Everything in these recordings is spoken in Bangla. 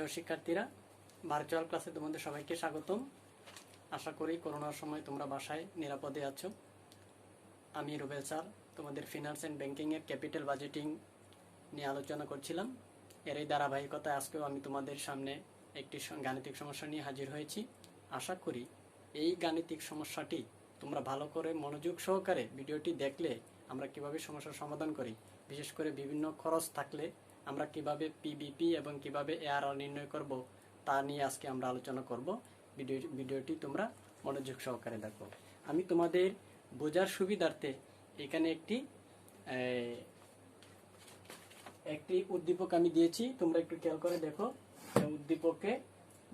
প্রিয় শিক্ষার্থীরা, ভার্চুয়াল ক্লাসে তোমাদের সবাইকে স্বাগতম। আশা করি করোনার সময় তোমরা বাসায় নিরাপদে আছো। আমি রুবেল স্যার তোমাদের ফিনান্স অ্যান্ড ব্যাংকিংয়ের ক্যাপিটাল বাজেটিং নিয়ে আলোচনা করছিলাম। এর এই ধারাবাহিকতায় আজকেও আমি তোমাদের সামনে একটি গাণিতিক সমস্যা নিয়ে হাজির হয়েছি। আশা করি এই গাণিতিক সমস্যাটি তোমরা ভালো করে মনোযোগ সহকারে ভিডিওটি দেখলে আমরা কিভাবে সমস্যার সমাধান করি, বিশেষ করে বিভিন্ন খরচ থাকলে আমরা কিভাবে পিবিপি এবং কিভাবে এআরআর নির্ণয় করব তা নিয়ে আজকে আমরা আলোচনা করব। ভিডিওটি তোমরা মনোযোগ সহকারে দেখো। আমি তোমাদের বোঝার সুবিধার্থে এখানে একটি উদ্দীপক আমি দিয়েছি, তোমরা একটু খেয়াল করে দেখো। উদ্দীপকে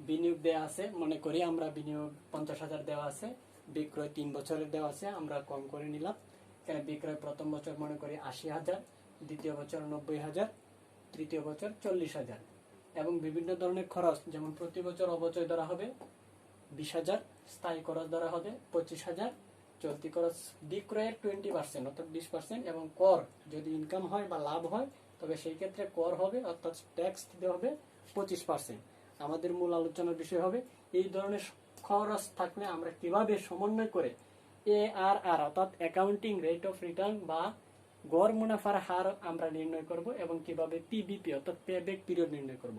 বিনিয়োগ দেওয়া আছে, মনে করি আমরা বিনিয়োগ 50,000 দেওয়া আছে, বিক্রয় 3 বছরের দেওয়া আছে, আমরা কম করে নিলাম। এখানে বিক্রয় প্রথম বছর মনে করি 80,000, দ্বিতীয় বছর 90,000, তৃতীয় বছর 40,000 এবং বিভিন্ন ধরনের খরচ, যেমন প্রতি বছর অবচয় ধরা হবে 20,000, স্থায়ী খরচ ধরা হবে 25,000, চলতি খরচ বিক্রয়ের 20% অর্থাৎ 20% এবং কর যদি ইনকাম হয় বা লাভ হয় তবে সেই ক্ষেত্রে কর হবে অর্থাৎ ট্যাক্স দিতে হবে 25%। আমাদের মূল আলোচনার বিষয় হবে এই ধরনের খরচ থাকলে আমরা কিভাবে সমন্বয় করে এআরআর অর্থাৎ অ্যাকাউন্টিং রেট অফ রিটার্ন বা গড় মুনাফার হার আমরা নির্ণয় করব এবং কিভাবে পিবিপি অর্থাৎ পে ব্যাক পিরিয়ড নির্ণয় করব।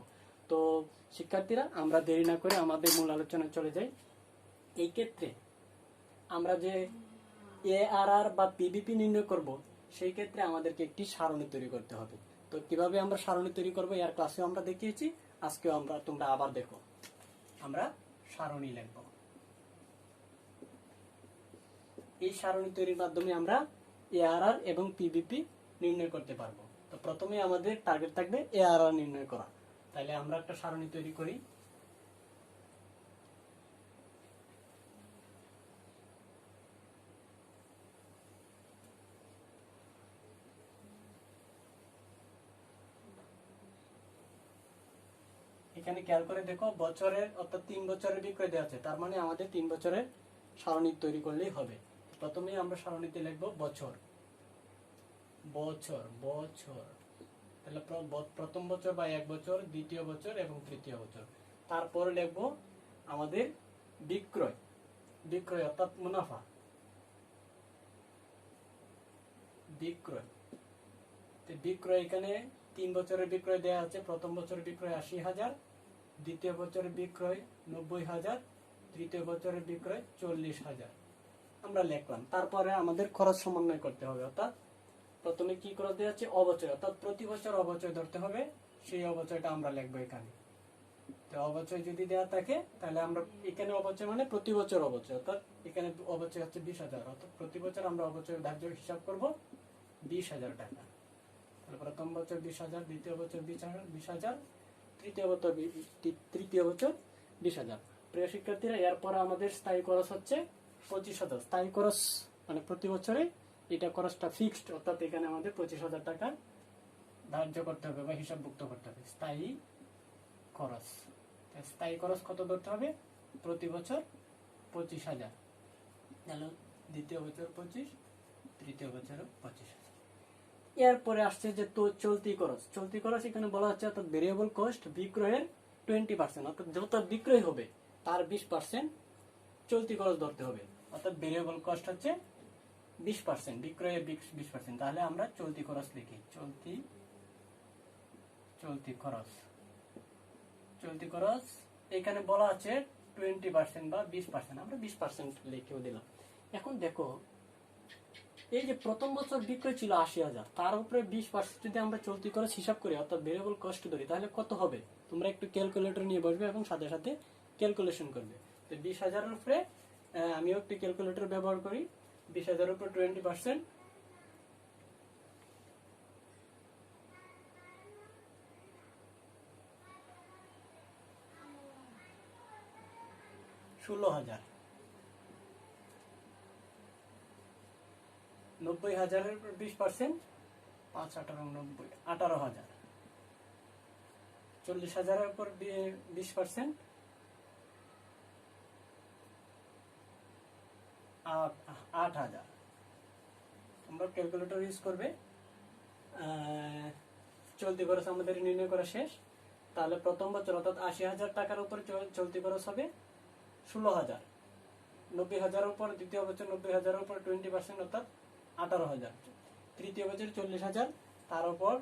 তো শিক্ষার্থীরা, আমরা দেরি না করে আমাদের মূল আলোচনায় চলে যাই। এই ক্ষেত্রে আমরা যে এআরআর বা পিবিপি নির্ণয় করব সেই ক্ষেত্রে আমাদেরকে একটি সারণী তৈরি করতে হবে। তো কিভাবে আমরা সারণী তৈরি করব এর ক্লাসেও আমরা দেখিয়েছি, আজকেও তোমরা আবার দেখো। আমরা সারণী লিখব। এই সারণী তৈরির মাধ্যমে আমরা এআরআর এবং পিবিপি নির্ণয় করতে পারবো। তো প্রথমে আমাদের টার্গেট থাকবে এআরআর নির্ণয় করা। তাহলে আমরা একটা সারণী তৈরি করি। এখানে খেয়াল করে দেখো, বছরের অর্থাৎ 3 বছরের বিক্রয় দেওয়া আছে, তার মানে আমাদের 3 বছরের সারণী তৈরি করলেই হবে। প্রথমে আমরা সারণীতে লিখবো বছর বছর বছর তাহলে প্রথম বছর বা 1 বছর, দ্বিতীয় বছর এবং তৃতীয় বছর। তারপরে লিখবো আমাদের বিক্রয় বিক্রয় অর্থাৎ মুনাফা বিক্রয়। বিক্রয় এখানে 3 বছরের বিক্রয় দেওয়া আছে। প্রথম বছরের বিক্রয় 80,000, দ্বিতীয় বছরের বিক্রয় 90,000, তৃতীয় বছরের বিক্রয় 40,000 আমরা লিখলাম। তারপরে আমাদের খরচ সমন্বয় করতে হবে, অর্থাৎ প্রথমে কি খরচ দেওয়া আছে অবচয়, অর্থাৎ প্রতি বছর অবচয় ধরতে হবে, সেই অবচয়টা আমরা লিখবো এখানে। তো অবচয় যদি দেওয়া থাকে তাহলে আমরা এখানে অবচয় মানে প্রতি বছর অবচয়, অর্থাৎ এখানে অবচয় হচ্ছে 20,000, অর্থাৎ প্রতি বছর আমরা অবচয় ধার্য হিসাব করব 20,000 টাকা। প্রথম বছর 20,000, দ্বিতীয় বছর 20,000, তৃতীয় বছর 20,000। প্রিয় শিক্ষার্থীরা, এরপর আমাদের স্থায়ী খরচ হচ্ছে 25,000। স্থায়ী খরচ মানে প্রতি বছরে এটা খরচটা ফিক্সড, অর্থাৎ এখানে আমাদের 25,000 টাকা ধার্য করতে হবে বা হিসাবভুক্ত করতে হবে। স্থায়ী খরচ, স্থায়ী খরচ কত ধরতে হবে? প্রতি বছর 25,000। দ্বিতীয় বছর 25, তৃতীয় বছর 25,000। এরপরে আসছে যে চলতি খরচ। চলতি খরচ এখানে বলা হচ্ছে অর্থাৎ ভেরিয়েবল কস্ট বিক্রয়ের 20%, অর্থাৎ যত বিক্রয় হবে তার 20% চলতি খরচ ধরতে হবে, অর্থাৎ ভেরিয়েবল কস্ট হচ্ছে 20%, বিক্রয়ের 20%। তাহলে আমরা চলতি খরচ লিখি, চলতি খরচ এখানে বলা আছে 20% বা 20%, আমরা 20% লিখেও দিলাম। এখন দেখো, এই যে প্রথম বছর বিক্রয় ছিল 80,000, তার উপরে 20% যদি আমরা চলতি খরচ হিসাব করি অর্থাৎ ভেরিয়েবল কস্ট ধরি, তাহলে কত হবে? তোমরা একটু ক্যালকুলেটর নিয়ে বসবে এবং সাথে সাথে ক্যালকুলেশন করবে। তো 20,000 এর উপরে আমিও একটি ক্যালকুলেটর ব্যবহার করি। 20,000 এর উপর 20% 16,000। 90,000 এর উপর 20%, 5 18 90, 18,000। 40,000 এর উপর 20%, 8,000। তোমরা ক্যালকুলেটর ইউজ করবে। চলতি খরচ আমাদের নির্ণয় করা শেষ। তাহলে প্রথম বছর অর্থাৎ ৮০,০০০ টাকার উপর চলতি খরচ হবে ১৬,০০০। ৯০,০০০ উপর দ্বিতীয় বছর ৯০,০০০ উপর 20% অর্থাৎ 18,০০০। তৃতীয় বছর 40,০০০, তার উপর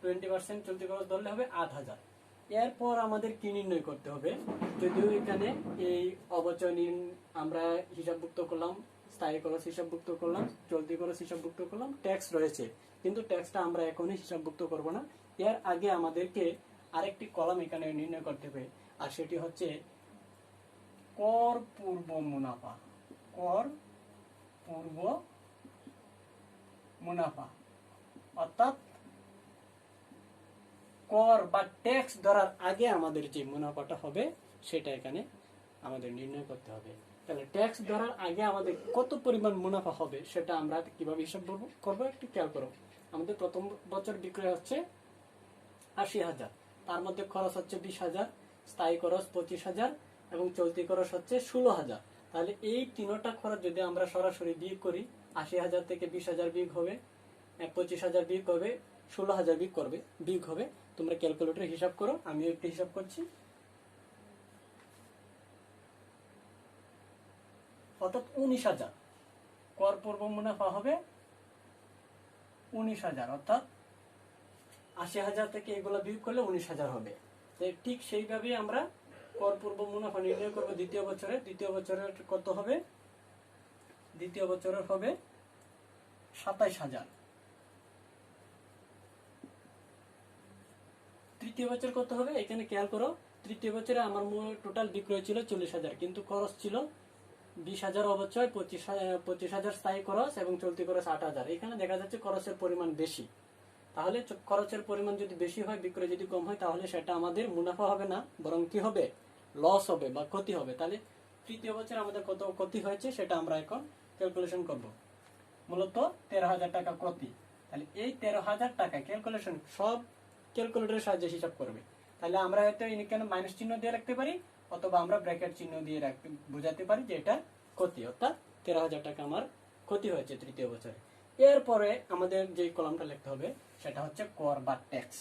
20% চলতি খরচ ধরলে হবে 8,০০০। এরপর আমাদের কি নির্ণয় করতে হবে? যদিও এখানে এই অবচয় আমরা হিসাবভুক্ত করলাম, স্থায়ী খরচ হিসাবভুক্ত করলাম, চলতি খরচ হিসাবভুক্ত করলাম, ট্যাক্স রয়েছে, কিন্তু ট্যাক্সটা আমরা এখনই হিসাবভুক্ত করব না। এর আগে আমাদেরকে আরেকটি কলাম এখানে নির্ণয় করতে হবে, আর সেটি হচ্ছে কর পূর্ব মুনাফা। কর পূর্ব মুনাফা অর্থাৎ কর বা ট্যাক্স ধরার আগে আমাদের যে মুনাফাটা হবে সেটা এখানে আমাদের নির্ণয় করতে হবে। তাহলে ট্যাক্স ধরার আগে আমাদের কত পরিমাণ মুনাফা হবে সেটা আমরা কিভাবে হিসাব করবো একটু খেয়াল করো। আমাদের প্রথম বছর বিক্রয় হচ্ছে ৮০,০০০, তার মধ্যে খরচ হচ্ছে ২০,০০০, স্থায়ী খরচ ২৫,০০০ এবং চলতি খরচ হচ্ছে 16,০০০। তাহলে এই তিনটা খরচ যদি আমরা সরাসরি বিয়োগ করি, ৮০,০০০ থেকে ২০,০০০ বিয়োগ হবে, ২৫,০০০ বিয়োগ হবে, 16,০০০ বিয়োগ হবে। তোমরা ক্যালকুলেটরে হিসাব করো, আমিও একটু হিসাব করছি। অর্থাৎ 19,০০০ কর পূর্ব মুনাফা হবে 19,০০০, অর্থাৎ ৮০,০০০ থেকে এগুলো বিয়োগ করলে 19,০০০ হবে। ঠিক সেইভাবেই আমরা কর পূর্ব মুনাফা নির্ণয় করবো দ্বিতীয় বছরে। দ্বিতীয় বছরের কত হবে? দ্বিতীয় বছরের হবে ২৭,০০০। তৃতীয় বছর কত হবে এখানে খেয়াল করো। তৃতীয় বছরে আমার টোটাল বিক্রয় ছিল ৪০,০০০, কিন্তু খরচ ছিল ২০,০০০ অবচয়, ২৫,০০০ স্থায়ী খরচ এবং চলতি খরচ ৮,০০০। এখানে দেখা যাচ্ছে খরচের পরিমাণ বেশি। তাহলে খরচের পরিমাণ যদি বেশি হয়, বিক্রয় যদি কম হয়, তাহলে সেটা আমাদের মুনাফা হবে না, বরং কি হবে? লস হবে বা ক্ষতি হবে। তাহলে তৃতীয় বছর আমাদের কত ক্ষতি হয়েছে সেটা আমরা এখন ক্যালকুলেশন করব। মূলত ১৩,০০০ টাকা ক্ষতি। তাহলে এই ১৩,০০০ টাকা ক্যালকুলেশন সব ক্যালকুলেটরের সাহায্যে হিসাব করবে। তাহলে আমরা হয়তো এখানে মাইনাস চিহ্ন দিয়ে রাখতে পারি, অথবা আমরা ব্র্যাকেট চিহ্ন দিয়ে বোঝাতে পারি যে এটা ক্ষতি, অর্থাৎ ১৩,০০০ টাকা আমার ক্ষতি হয়েছে তৃতীয় বছরে। এরপরে আমাদের যে কলামটা লিখতে হবে সেটা হচ্ছে কর বা ট্যাক্স,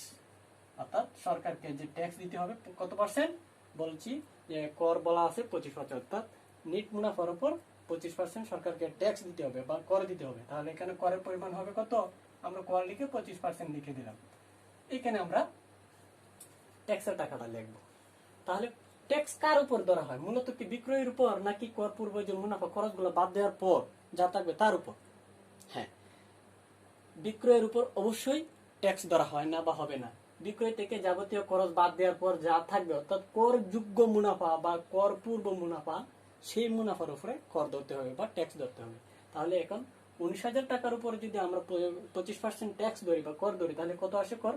অর্থাৎ সরকারকে যে ট্যাক্স দিতে হবে কত পার্সেন্ট বলছি, যে কর বলা আছে 25%, অর্থাৎ নিট মুনাফার উপর 25% সরকারকে ট্যাক্স দিতে হবে বা কর দিতে হবে। তাহলে এখানে করের পরিমাণ হবে কত? আমরা কর লিখে 25% লিখে দিলাম। এখানে আমরা ট্যাক্সের টাকাটা লিখবো। তাহলে ট্যাক্স কার উপর ধরা হয়? মূলত কি বিক্রয়ের উপর, নাকি কর পূর্ব যে মুনাফা খরচগুলো বাদ দেওয়ার পর যা থাকবে তার উপর? হ্যাঁ, বিক্রয়ের উপর অবশ্যই ট্যাক্স ধরা হয় না বা হবে না। বিক্রয় থেকে যাবতীয় খরচ বাদ দেওয়ার পর যা থাকবে, অর্থাৎ কর যোগ্য মুনাফা বা কর পূর্ব মুনাফা, সেই মুনাফার উপরে কর ধরতে হবে বা ট্যাক্স ধরতে হবে। তাহলে এখন 19,০০০ টাকার উপরে যদি আমরা 25% ট্যাক্স ধরি বা কর ধরি, তাহলে কত আসে কর?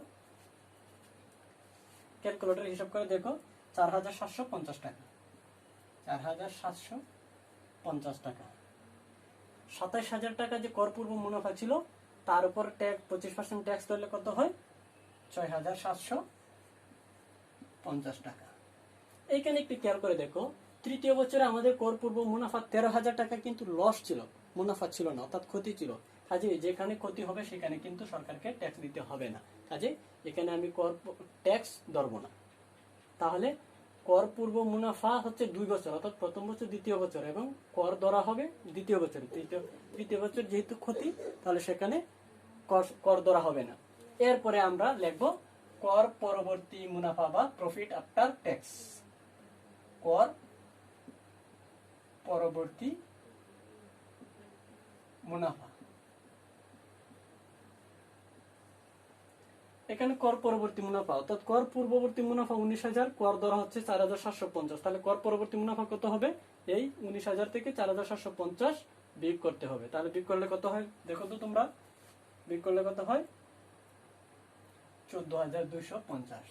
ক্যালকুলেটর হিসাব করে দেখো, ৪,৭৫০ টাকা। ৪,৭৫০ টাকা। ২৭,০০০ টাকা যে কর পূর্ব মুনাফা ছিল, তার উপর 25% ট্যাক্স ধরলে কত হয়? ৬,৭৫০ টাকা। এইখানে একটু খেয়াল করে দেখো, তৃতীয় বছরে আমাদের কর পূর্ব মুনাফা ১৩,০০০ টাকা কিন্তু লস ছিল, মুনাফা ছিল না, অর্থাৎ ক্ষতি ছিল। কাজে যেখানে ক্ষতি হবে সেখানে কিন্তু সরকারকে ট্যাক্স দিতে হবে না। কাজে এখানে আমি কর ট্যাক্স ধরবো না। তাহলে কর পূর্ব মুনাফা হচ্ছে ২ বছর, অর্থাৎ প্রথম বছর, দ্বিতীয় বছর, এবং কর ধরা হবে দ্বিতীয় বছর। তৃতীয় বছর যেহেতু ক্ষতি, তাহলে সেখানে কর ধরা হবে না। এরপরে আমরা লিখবো কর পরবর্তী মুনাফা বা প্রফিট আফটার ট্যাক্স। কর পরবর্তী মুনাফা। এখানে কর পরবর্তী মুনাফা, অর্থাৎ কর পূর্ববর্তী মুনাফা 19,০০০, কর ধরা হচ্ছে ৪,৭৫০। তাহলে কর পরবর্তী মুনাফা কত হবে? এই 19,০০০ থেকে ৪,৭৫০ বিয়োগ করতে হবে। তাহলে বিয়োগ করলে কত হয় দেখো তো তোমরা, বিয়োগ করলে কত হয়? ১৪,২৫০।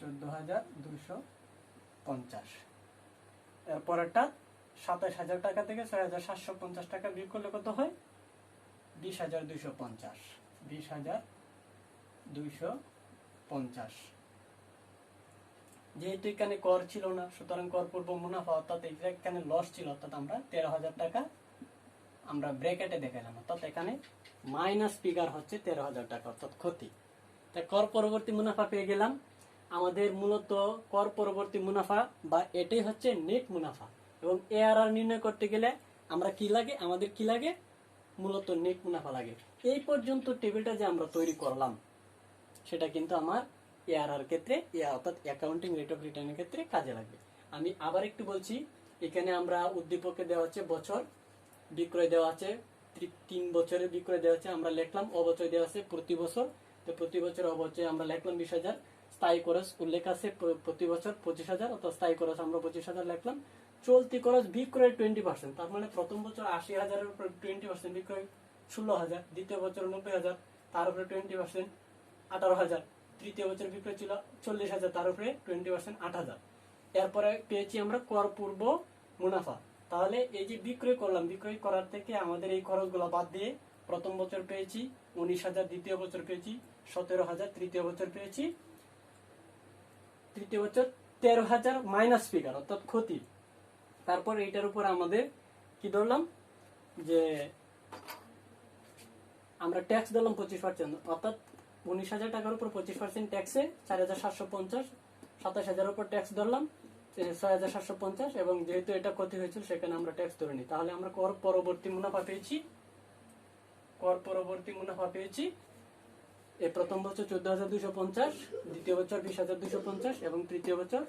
১৪,২৫০। এরপরেরটা ২৭,০০০ টাকা থেকে ৬,৭৫০ টাকা বিয়োগ করলে কত হয়? ২০,২৫০। ২০,২৫০। যেহেতু এখানে কর ছিল না, সুতরাং কর পূর্ব মুনাফা, অর্থাৎ এখানে লস ছিল, অর্থাৎ আমরা ১৩,০০০ টাকা আমরা ব্র্যাকেটে দেখালাম, অর্থাৎ এখানে মাইনাস ফিগার হচ্ছে ১৩,০০০ টাকা, অর্থাৎ ক্ষতি। তাই কর পরবর্তী মুনাফা পেয়ে গেলাম। আমাদের মূলত কর পরবর্তী মুনাফা বা এটাই হচ্ছে নেট মুনাফা। এবং এআরআর নির্ণয় করতে গেলে আমরা কি লাগে, আমাদের কি লাগে, মূলত নেট মুনাফা লাগে। এই পর্যন্ত টেবিলটা যে আমরা তৈরি করলাম সেটা কিন্তু আমার এআরআর ক্ষেত্রে, অর্থাৎ অ্যাকাউন্টিং রেট অফ রিটার্নের ক্ষেত্রে কাজে লাগবে। আমি আবার একটু বলছি, এখানে আমরা উদ্দীপকে দেওয়া হচ্ছে বছর, বিক্রয় দেওয়া আছে 3 বছরের বিক্রয় দেওয়া আছে, আমরা লিখলাম অবচয় দেওয়া আছে প্রতি বছর, তো প্রতি বছর অবচয় আমরা লিখলাম 20,000, স্থায়ী খরচ উল্লেখ আছে প্রতি বছর 25,000, অর্থাৎ স্থায়ী খরচ আমরা 25,000 লিখলাম। চলতি খরচ বিক্রয় 20%, তার মানে প্রথম বছর 80,000-এর উপর 20% বিক্রয় 16,000, দ্বিতীয় বছর 90,000, তার উপরে 20% 18,000, তৃতীয় বছর বিক্রয় ছিল 40,000, তার উপরে 20% 8,000। এরপরে পেয়েছি আমরা কর পূর্ব মুনাফা। তাহলে এই যে বিক্রয় করলাম, বিক্রয় করার থেকে আমাদের এই খরচগুলো বাদ দিয়ে প্রথম বছর পেয়েছি 19,000, দ্বিতীয় বছর পেয়েছি 17,000, তৃতীয় বছর পেয়েছি 13,000 মাইনাস ফিগার, অর্থাৎ ক্ষতি। তারপর এইটার উপর আমাদের কি ধরলাম, যে আমরা ট্যাক্স ধরলাম 25%, অর্থাৎ 19,000 টাকার উপর 25% ট্যাক্সে 4,750, 27,000 উপর ট্যাক্স ধরলাম 6,750, এবং যেহেতু এটা ক্ষতি হয়েছিল সেখানে আমরা ট্যাক্স ধরে নিই। তাহলে আমরা কর পরবর্তী মুনাফা পেয়েছি, এই প্রথম বছর 14,250, দ্বিতীয় বছর 20,250 এবং তৃতীয় বছর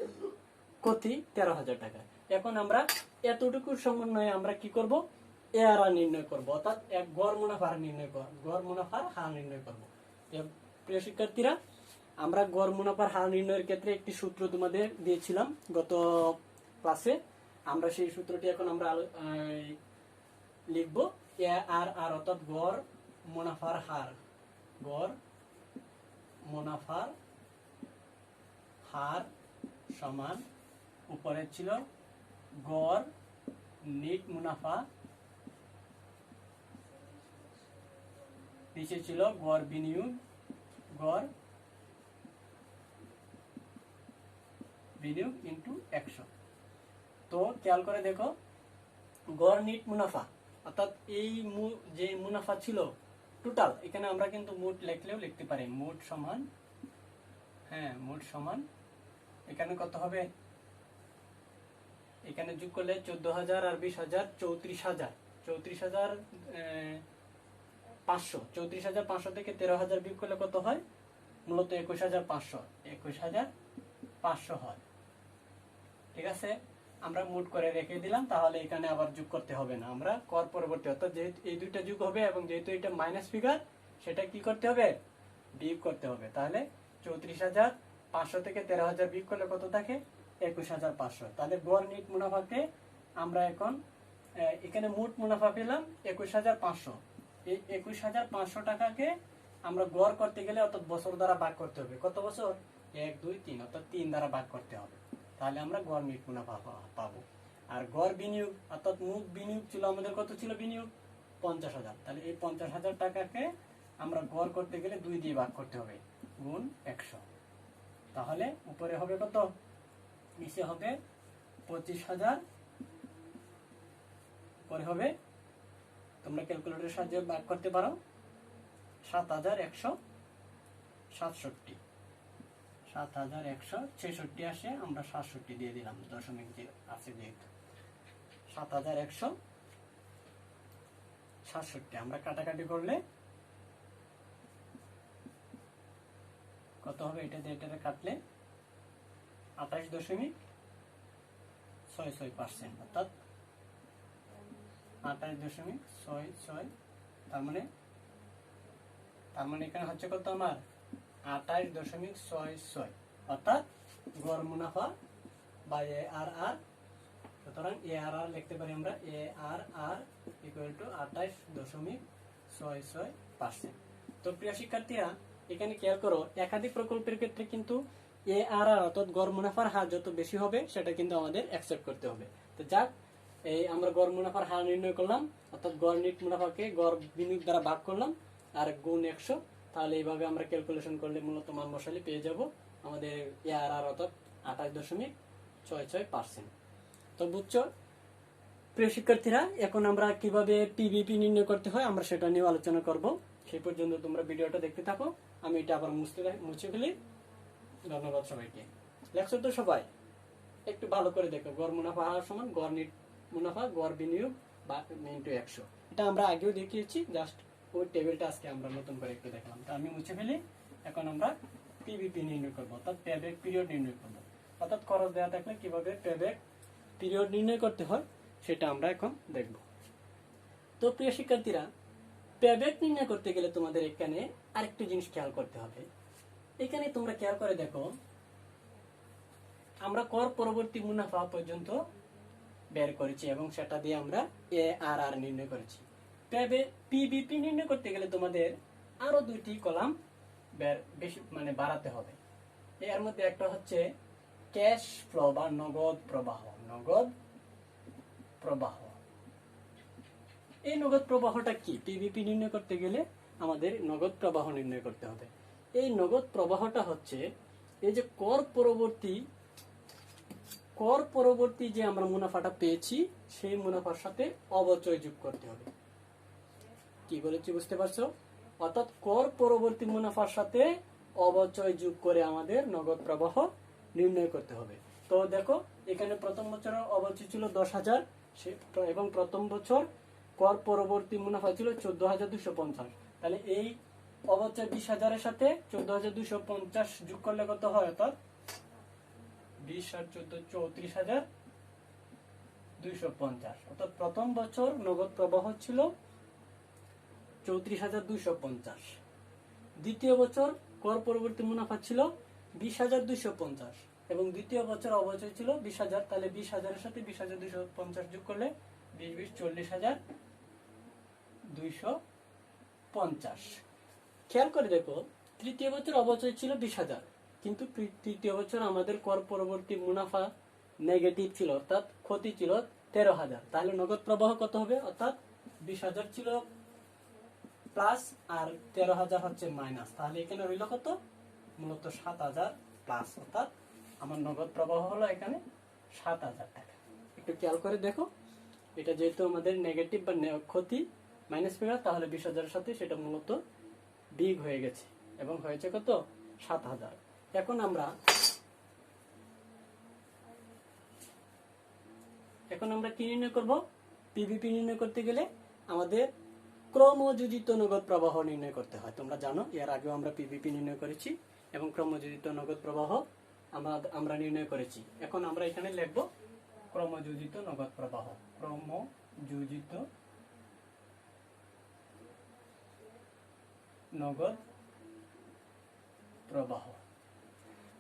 ক্ষতি 13,000 টাকা। এখন আমরা এতটুকুর সমন্বয়ে আমরা কি করব, এআরআর নির্ণয় করব, অর্থাৎ এক গড় মুনাফার হার নির্ণয় করব। প্রিয় শিক্ষার্থীরা, আমরা গড় মুনাফার হার নির্ণয়ের ক্ষেত্রে একটি সূত্র তোমাদের দিয়েছিলাম গত ক্লাসে, আমরা সেই সূত্রটি এখন আমরা লিখব। এআরআর অর্থাৎ গড় মুনাফার হার সমান, উপরে ছিল গড় নেট মুনাফা, নিচে ছিল গড় বিনিয়োগ ইনটু 100। তো খেয়াল করে দেখো, গড় নেট মুনাফা অর্থাৎ এই যে মুনাফা ছিল টোটাল, এখানে আমরা কিন্তু মোট লিখলেও লিখতে পারি, মোট সমান এখানে কত হবে, এখানে যোগ করলে 14,000 আর 20,000 34,500 থেকে 13,000 বিয়োগ করলে কত হয়, মূলত 21,500 হয়। ঠিক আছে, আমরা মোট করে রেখে দিলাম, তাহলে এখানে আবার যোগ করতে হবে না, আমরা কর পরবর্তী, অর্থাৎ যেহেতু এই দুইটা যোগ হবে এবং যেহেতু এটা মাইনাস ফিগার, সেটা কি করতে হবে, বিয়োগ করতে হবে। তাহলে 34,500 থেকে 13,000 বিয়োগ করলে কত থাকে, 21,500। তাহলে গড় নেট মুনাফাকে আমরা এখন এখানে মোট মুনাফা পেলাম 21,500, এই 21,500 টাকাকে আমরা গড় করতে গেলে অর্থাৎ বছর দ্বারা ভাগ করতে হবে। কত বছর, 1, 2, 3, অর্থাৎ 3 দ্বারা ভাগ করতে হবে, তাহলে আমরা গড় নেট মুনাফা পাবো। আর গড় বিনিয়োগ অর্থাৎ মোট বিনিয়োগ ছিল আমাদের, কত ছিল বিনিয়োগ, 50,000। তাহলে এই 50,000 টাকাকে আমরা গড় করতে গেলে 2 দিয়ে ভাগ করতে হবে, গুণ 100। তাহলে উপরে হবে কত, নিচে হবে 25,000, পরে হবে, তোমরা ক্যালকুলেটরের সাহায্যে ভাগ করতে পারো, 7,167। 7,166 আসে, আমরা 67 দিয়ে দিলাম, দশমিক যে আছে যেহেতু, 7,167। আমরা কাটাকাটি করলে কত হবে, এটা দিয়ে এটা কাটলে 28.66%, অর্থাৎ 28.66। তার মানে এখানে হচ্ছে কত আমার, 28.66, অর্থাৎ গড় মুনাফা বা এআরআর। সুতরাং এআরআর লিখতে পারি আমরা, এআরআর ইকুয়াল টু 28.66%। তো প্রিয় শিক্ষার্থীরা, এখানে খেয়াল করো, একাধিক প্রকল্পের ক্ষেত্রে কিন্তু এআরআর অর্থাৎ গড় মুনাফার হার যত বেশি হবে সেটা কিন্তু আমাদের অ্যাকসেপ্ট করতে হবে। তো যাক, এই আমরা গড় মুনাফার হার নির্ণয় করলাম, অর্থাৎ গড় নেট মুনাফাকে গড় বিনিয়োগ দ্বারা ভাগ করলাম আর গুণ 100। তাহলে এইভাবে আমরা ক্যালকুলেশন করলে মূলত মান বসালে পেয়ে যাব আমাদের এআরআর অর্থাৎ 28.66%। তো বুঝছো প্রিয় শিক্ষার্থীরা, এখন আমরা কিভাবে পিবিপি নির্ণয় করতে হয় আমরা সেটা নিয়ে আলোচনা করব। সেই পর্যন্ত তোমরা ভিডিওটা দেখতে থাকো, আমি এটা আবার মুছে ফেলি। ধন্যবাদ সবাইকে। লেখছো তো সবাই? একটু ভালো করে দেখো, গড় মুনাফা হার সমান গড় মুনাফা গড় বিনিয়োগ বা ইনটু 100। এটা আমরা আগেও দেখিয়েছি, জাস্ট ওই টেবিলটা আজকে আমরা নতুন করে একটু দেখলাম। তো আমি মুছে ফেলি। এখন আমরা পিবিপি নির্ণয় করবো, অর্থাৎ পেব্যাক পিরিয়ড নির্ণয় করবো। অর্থাৎ খরচ দেওয়া থাকলে কিভাবে পেব্যাক পিরিয়ড নির্ণয় করতে হয় সেটা আমরা এখন দেখব। তো প্রিয় শিক্ষার্থীরা, পেব্যাক নির্ণয় করতে গেলে তোমাদের এখানে আরেকটা জিনিস খেয়াল করতে হবে। এখানে তোমরা খেয়াল করে দেখো, আমরা কর পরবর্তী মুনাফা পর্যন্ত বের করেছি এবং সেটা দিয়ে আমরা ARR নির্ণয় করেছি। পিবিপি নির্ণয় করতে গেলে তোমাদের আরো দুইটি কলাম বেশি বাড়াতে হবে। এর মধ্যে একটা হচ্ছে ক্যাশ ফ্লো বা নগদ প্রবাহ। নগদ প্রবাহ, এই নগদ প্রবাহটা কি? পিবিপি নির্ণয় করতে গেলে আমাদের নগদ প্রবাহ নির্ণয় করতে হবে। এই নগদ প্রবাহটা হচ্ছে এই যে কর পরবর্তী যে আমরা মুনাফাটা পেয়েছি সেই মুনাফার সাথে অবচয় যোগ করতে হবে। কি বলেছি বুঝতে পারছো? অর্থাৎ কর পরবর্তী মুনাফার সাথে অবচয় যোগ করে আমাদের নগদ প্রবাহ নির্ণয় করতে হবে। তো দেখো, এখানে প্রথম বছরের অবচয় ছিল 10,000 এবং প্রথম বছর কর পরবর্তী মুনাফা ছিল 14,250। তাহলে এই অবচয় 20,000 এর সাথে 14,250 যোগ করলে কত হয়? অর্থাৎ 20 আর 14 34,250। অর্থাৎ প্রথম বছর নগদ প্রবাহ ছিল 34,250। দ্বিতীয় বছর কর পরবর্তী মুনাফা ছিল 20,250 এবং দ্বিতীয় বছর অবচয় ছিল 20,000। তাহলে 20,000 এর সাথে 20,250 যোগ করলে 40,250। খেয়াল করে দেখো, তৃতীয় বছর অবচয় ছিল 20,000, কিন্তু তৃতীয় বছর আমাদের কর পরবর্তী মুনাফা নেগেটিভ ছিল, অর্থাৎ ক্ষতি ছিল 13,000। তাহলে নগদ প্রবাহ কত হবে? অর্থাৎ 20,000 ছিল প্লাস আর 13,000 হচ্ছে মাইনাস। তাহলে এখানে রইল কত? মূলত 7,000 প্লাস। অর্থাৎ আমার নগদ প্রবাহ হলো এখানে 7,000 টাকা। একটু খেয়াল করে দেখো, এটা যেহেতু আমাদের নেগেটিভ বা ক্ষতি মাইনাস ফিগার, তাহলে 20,000 এর সাথে সেটা মূলত বিগ হয়ে গেছে এবং হয়েছে কত? 7,000। এখন আমরা কি নির্ণয় করব? পিবিপি নির্ণয় করতে গেলে আমাদের ক্রমযোজিত নগদ প্রবাহ নির্ণয় করতে হয়। তোমরা জানো, এর আগেও আমরা পিবিপি নির্ণয় করেছি এবং ক্রমযোজিত নগদ প্রবাহ আমরা নির্ণয় করেছি। এখন আমরা এখানে লিখব ক্রমযোজিত নগদ প্রবাহ। ক্রমযোজিত নগদ প্রবাহ।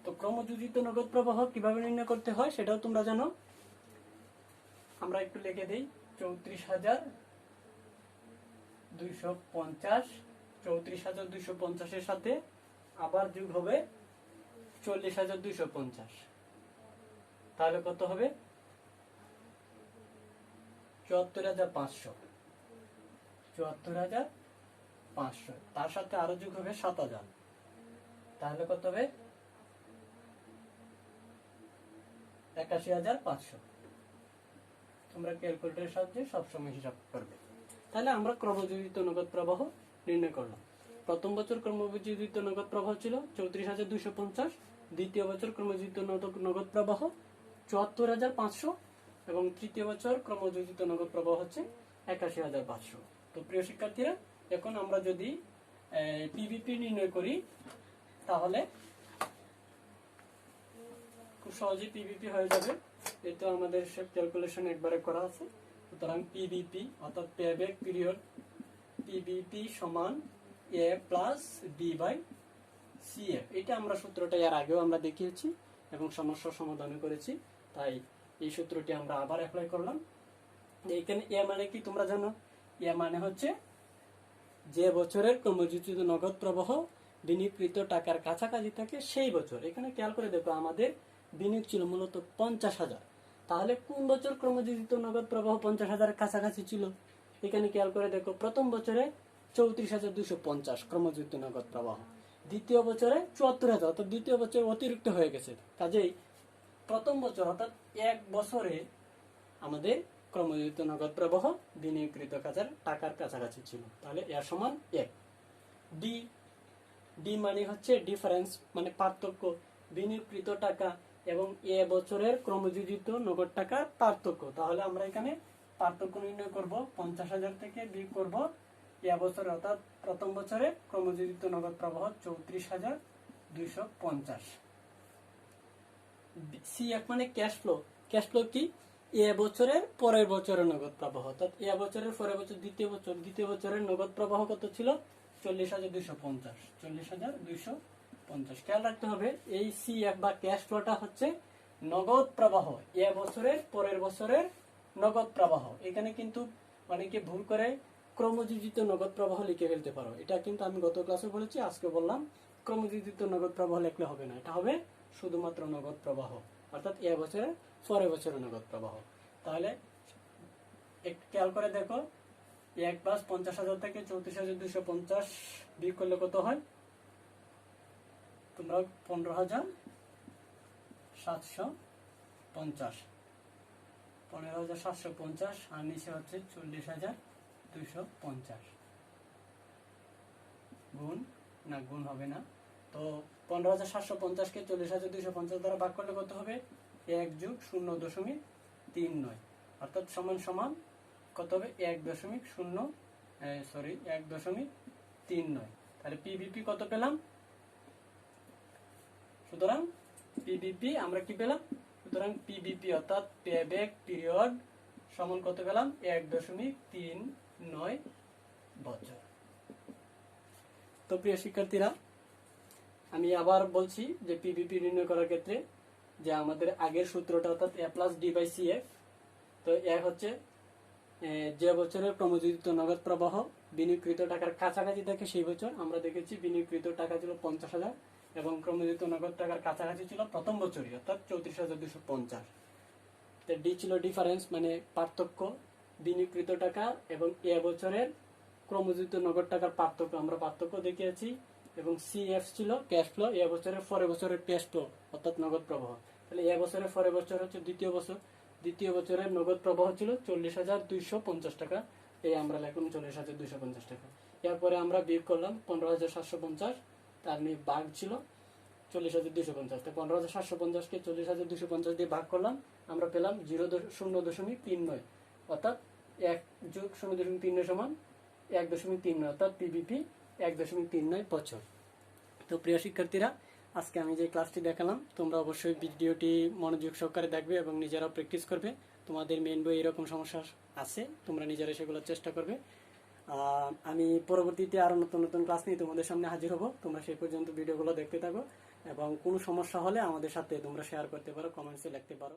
তো ক্রমযোজিত নগদ প্রবাহ কিভাবে নির্ণয় করতে হয় সেটাও তোমরা জানো। আমরা একটু লিখে দেই, 34,250। 34,250 এর সাথে আবার যোগ হবে 40,250। তাহলে কত হবে? 74,500। 74,500। তার সাথে আরো যোগ হবে 7,000। তাহলে কত হবে? 81,500। তোমরা ক্যালকুলেটরের সাহায্যে সবসময় হিসাব করবে। তাহলে আমরা ক্রমযোজিত নগদ প্রবাহ নির্ণয় করলাম। প্রথম বছর ক্রমযোজিত নগদ প্রবাহ ছিল 34,250, দ্বিতীয় বছর ক্রমযোজিত নগদ প্রবাহ 74,500 এবং তৃতীয় বছর ক্রমযোজিত নগদ প্রবাহ হচ্ছে 81,500। তো প্রিয় শিক্ষার্থীরা, এখন আমরা যদি পিবিপি নির্ণয় করি তাহলে খুব সহজেই পিবিপি হয়ে যাবে। এটা আমাদের সব ক্যালকুলেশন একবারে করা আছে। সুতরাং পিবিপি অর্থাৎ পেব্যাক পিরিয়ড, পিবিপি সমান A plus B by CF. এটা আমরা সূত্রটা এর আগেও আমরা দেখিয়েছি এবং সমস্যার সমাধান করেছি, তাই এই সূত্রটি আমরা আবার অ্যাপ্লাই করলাম। এখানে এ মানে কি তোমরা জানো? এ মানে হচ্ছে যে বছরের ক্রমযোজিত নগদ প্রবাহ বিনিয়োগকৃত টাকার কাছাকাছি থাকে সেই বছর। এখানে খেয়াল করে দেখো, আমাদের বিনিয়োগ ছিল মূলত 50,000। তাহলে কোন বছর ক্রমযোজিত নগদ প্রবাহ 50,000 কাছাকাছি ছিল? এখানে খেয়াল করে দেখো, প্রথম বছরে 34,250 ক্রমযোজিত নগদ প্রবাহ, দ্বিতীয় বছরে 74,000, অর্থাৎ দ্বিতীয় বছর অতিরিক্ত হয়ে গেছে। কাজেই প্রথম বছর অর্থাৎ এক বছরে আমাদের ক্রমযোজিত নগদ প্রবাহ বিনিয়োগকৃত টাকার কাছাকাছি ছিল। তাহলে এর সমান 1। ডি মানে হচ্ছে ডিফারেন্স, মানে পার্থক্য। বিনিয়োগকৃত টাকা এবং এ বছরের ক্রমযোজিত নগদ টাকার পার্থক্য। তাহলে আমরা এখানে পার্থক্য নির্ণয় করব। 50,000 থেকে বিয়োগ করব এ বছরে, অর্থাৎ প্রথম বছরে ক্রমযোজিত নগদ প্রবাহ 34,250। সিএফ মানে ক্যাশ ফ্লো। ক্যাশ ফ্লো কি? এ বছরের পরের বছরের নগদ প্রবাহ, অর্থাৎ এ বছরের পরের বছর দ্বিতীয় বছরের নগদ প্রবাহ কত ছিল? 40,250। 40,250। খেয়াল রাখতে হবে এই সিএফ বা ক্যাশ ফ্লোটা হচ্ছে নগদ প্রবাহ, এ বছরের পরের বছরের নগদ প্রবাহ। এখানে কিন্তু অনেকে ভুল করে ক্রমযোজিত নগদ প্রবাহ লিখে ফেলতে পারো। এটা কিন্তু আমি গত ক্লাসে বলেছি, আজকে বললাম ক্রমযোজিত নগদ প্রবাহ লিখলে হবে না, এটা হবে শুধুমাত্র নগদ প্রবাহ, অর্থাৎ এ বছরের পরের বছরের নগদ প্রবাহ। তাহলে একটু খেয়াল করে দেখো, 1+50,000 থেকে 34,250 বিয়োগ করলে কত হয়? তোমরা 15,750, 15,750 আর নিচে হচ্ছে 40,250। গুণ না, গুণ হবে না। তো 15,750 কে 40,250 দ্বারা ভাগ করলে কত হবে? 1+0.39, অর্থাৎ সমান সমান কত হবে? 1.39। তাহলে পিবিপি কত পেলাম? সুতরাং পিবিপি আমরা কি পেলাম? সুতরাং পিবিপি অর্থাৎ পেব্যাক পিরিয়ড সমান কত পেলাম? 1.39 বছর। তো প্রিয় শিক্ষার্থীরা, আমি আবার বলছি যে পিবিপি নির্ণয় করার ক্ষেত্রে যে আমাদের আগের সূত্রটা, অর্থাৎ A+D/CF। তো এ হচ্ছে যে বছরের ক্রমযোজিত নগদ প্রবাহ বিনিয়োগকৃত টাকার কাছাকাছি থাকে সেই বছর। আমরা দেখেছি বিনিয়োগকৃত টাকা ছিল 50,000 এবং ক্রমযোজিত নগদ টাকার কাছাকাছি ছিল প্রথম বছরই, অর্থাৎ 34,250। তো ডি ছিল ডিফারেন্স, মানে পার্থক্য বিনিয়োগকৃত টাকা এবং এ বছরের ক্রমযোজিত নগদ টাকার পার্থক্য, আমরা পার্থক্য দেখিয়েছি। এবং সিএফ ছিল ক্যাশ ফ্লো, এ বছরের পরের বছরের ক্যাশ ফ্লো অর্থাৎ নগদ প্রবাহ। তাহলে এ বছরের পরের বছর হচ্ছে দ্বিতীয় বছর, দ্বিতীয় বছরের নগদ প্রবাহ ছিল 40,250 টাকা। এই আমরা লিখলাম 40,250 টাকা। এরপরে আমরা বিয়োগ করলাম 15,750, তার নিয়ে ভাগ ছিল 40,250। তো 15,750 কে 40,250 দিয়ে ভাগ করলাম, আমরা পেলাম 0.39, অর্থাৎ 1+0.39 সমান 1.39, অর্থাৎ পিবিপি 1.39 বছর। তো প্রিয় শিক্ষার্থীরা, আজকে আমি যে ক্লাসটি দেখালাম তোমরা অবশ্যই ভিডিওটি মনোযোগ সহকারে দেখবে এবং নিজেরাও প্র্যাকটিস করবে। তোমাদের মেইন বই এরকম সমস্যা আছে, তোমরা নিজেরা সেগুলো চেষ্টা করবে। আমি পরবর্তীতে আরো নতুন নতুন ক্লাস নিয়ে তোমাদের সামনে হাজির হব। তোমরা সেই পর্যন্ত ভিডিওগুলো দেখতে থাকো এবং কোনো সমস্যা হলে আমাদের সাথে তোমরা শেয়ার করতে পারো, কমেন্টসে লিখতে পারো।